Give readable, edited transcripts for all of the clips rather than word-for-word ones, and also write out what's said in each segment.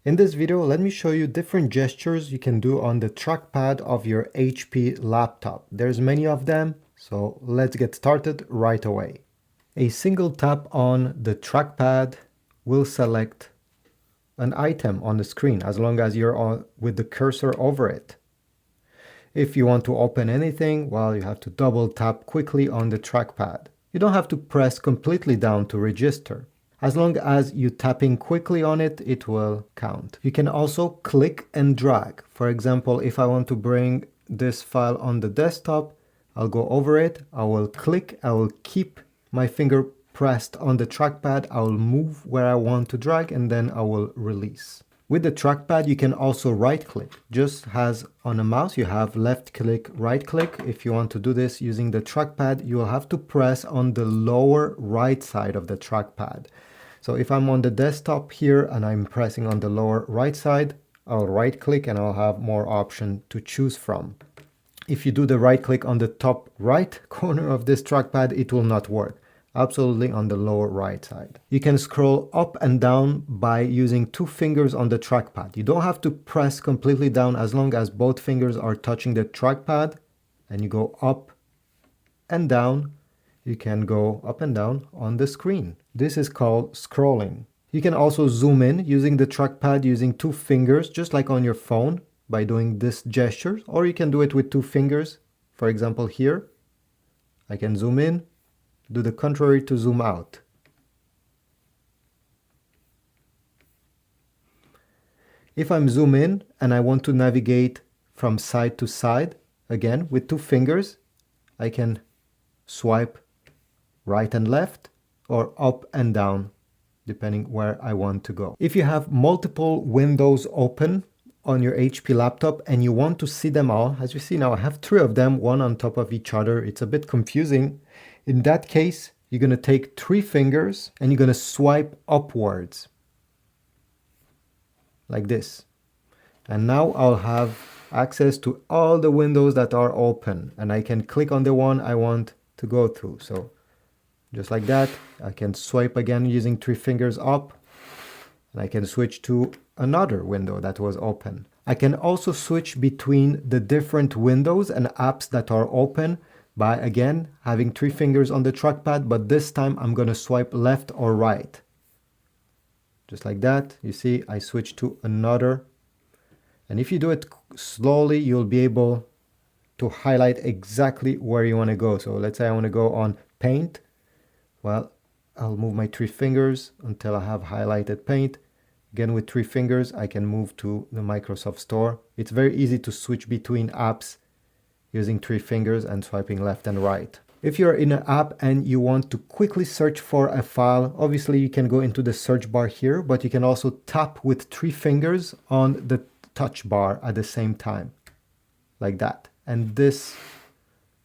In this video, let me show you different gestures you can do on the trackpad of your HP laptop. There's many of them, so let's get started right away. A single tap on the trackpad will select an item on the screen as long as you're with the cursor over it. If you want to open anything, well, you have to double tap quickly on the trackpad. You don't have to press completely down to register. As long as you tapping quickly on it, it will count. You can also click and drag. For example, if I want to bring this file on the desktop, I'll go over it, I will click, I will keep my finger pressed on the trackpad, I will move where I want to drag, and then I will release. With the trackpad, you can also right click. Just as on a mouse, you have left click, right click. If you want to do this using the trackpad, you will have to press on the lower right side of the trackpad. So if I'm on the desktop here and I'm pressing on the lower right side, I'll right click and I'll have more options to choose from. If you do the right click on the top right corner of this trackpad, it will not work. Absolutely on the lower right side. You can scroll up and down by using two fingers on the trackpad. You don't have to press completely down as long as both fingers are touching the trackpad and you go up and down. You can go up and down on the screen. This is called scrolling. You can also zoom in using the trackpad using two fingers, just like on your phone by doing this gesture, or you can do it with two fingers. For example, here, I can zoom in, do the contrary to zoom out. If I'm zoom in and I want to navigate from side to side, again, with two fingers, I can swipe right and left or up and down, depending where I want to go. If you have multiple windows open on your HP laptop and you want to see them all, as you see now, I have three of them, one on top of each other. It's a bit confusing. In that case, you're going to take three fingers and you're going to swipe upwards like this. And now I'll have access to all the windows that are open and I can click on the one I want to go through. So just like that, I can swipe again using three fingers up and I can switch to another window that was open. I can also switch between the different windows and apps that are open by, again, having three fingers on the trackpad, but this time I'm going to swipe left or right. Just like that, you see, I switch to another. And if you do it slowly, you'll be able to highlight exactly where you want to go. So let's say I want to go on Paint. Well, I'll move my three fingers until I have highlighted Paint. Again, with three fingers, I can move to the Microsoft Store. It's very easy to switch between apps using three fingers and swiping left and right. If you're in an app and you want to quickly search for a file, obviously you can go into the search bar here, but you can also tap with three fingers on the touch bar at the same time, like that. And this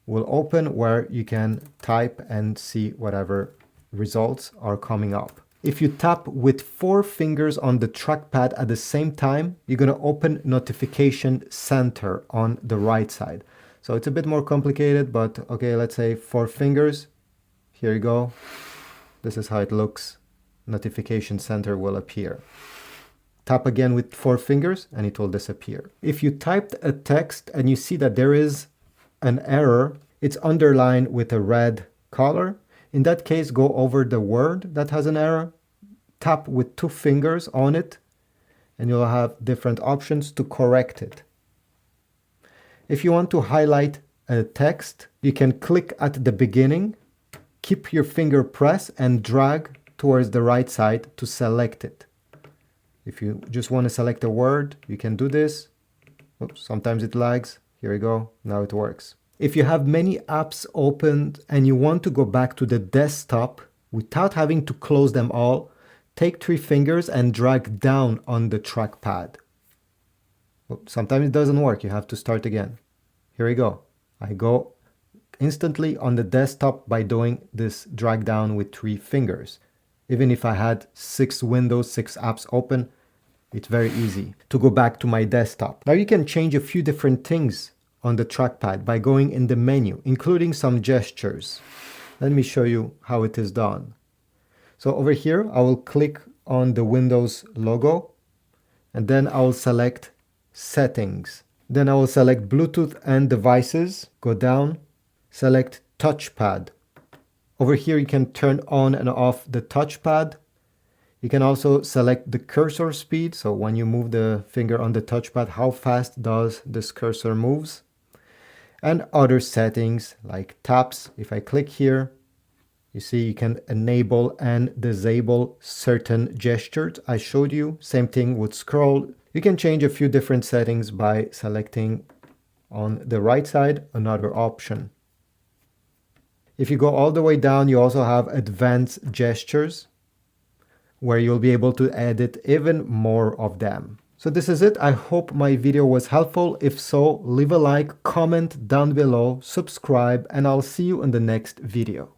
will open where you can type and see whatever results are coming up. If you tap with four fingers on the trackpad at the same time, you're going to open Notification Center on the right side. So it's a bit more complicated, but okay, let's say four fingers. Here you go. This is how it looks. Notification Center will appear. Tap again with four fingers and it will disappear. If you typed a text and you see that there is an error, it's underlined with a red color. In that case, go over the word that has an error, tap with two fingers on it, and you'll have different options to correct it. If you want to highlight a text, you can click at the beginning, keep your finger pressed and drag towards the right side to select it. If you just want to select a word, you can do this. Oops, sometimes it lags. Here we go. Now it works. If you have many apps opened and you want to go back to the desktop without having to close them all, take three fingers and drag down on the trackpad. Sometimes it doesn't work. You have to start again. Here we go. I go instantly on the desktop by doing this drag down with three fingers. Even if I had 6 windows, 6 apps open, it's very easy to go back to my desktop. Now you can change a few different things on the trackpad by going in the menu, including some gestures. Let me show you how it is done. So over here, I will click on the Windows logo and then I'll select settings. Then I will select Bluetooth and devices, go down, select touchpad. Over here you can turn on and off the touchpad. You can also select the cursor speed, so when you move the finger on the touchpad, how fast does this cursor moves. And other settings like taps. If I click here, you see you can enable and disable certain gestures I showed you. Same thing with scroll. You can change a few different settings by selecting on the right side another option. If you go all the way down, you also have advanced gestures, where you'll be able to edit even more of them. So this is it. I hope my video was helpful. If so, leave a like, comment down below, subscribe, and I'll see you in the next video.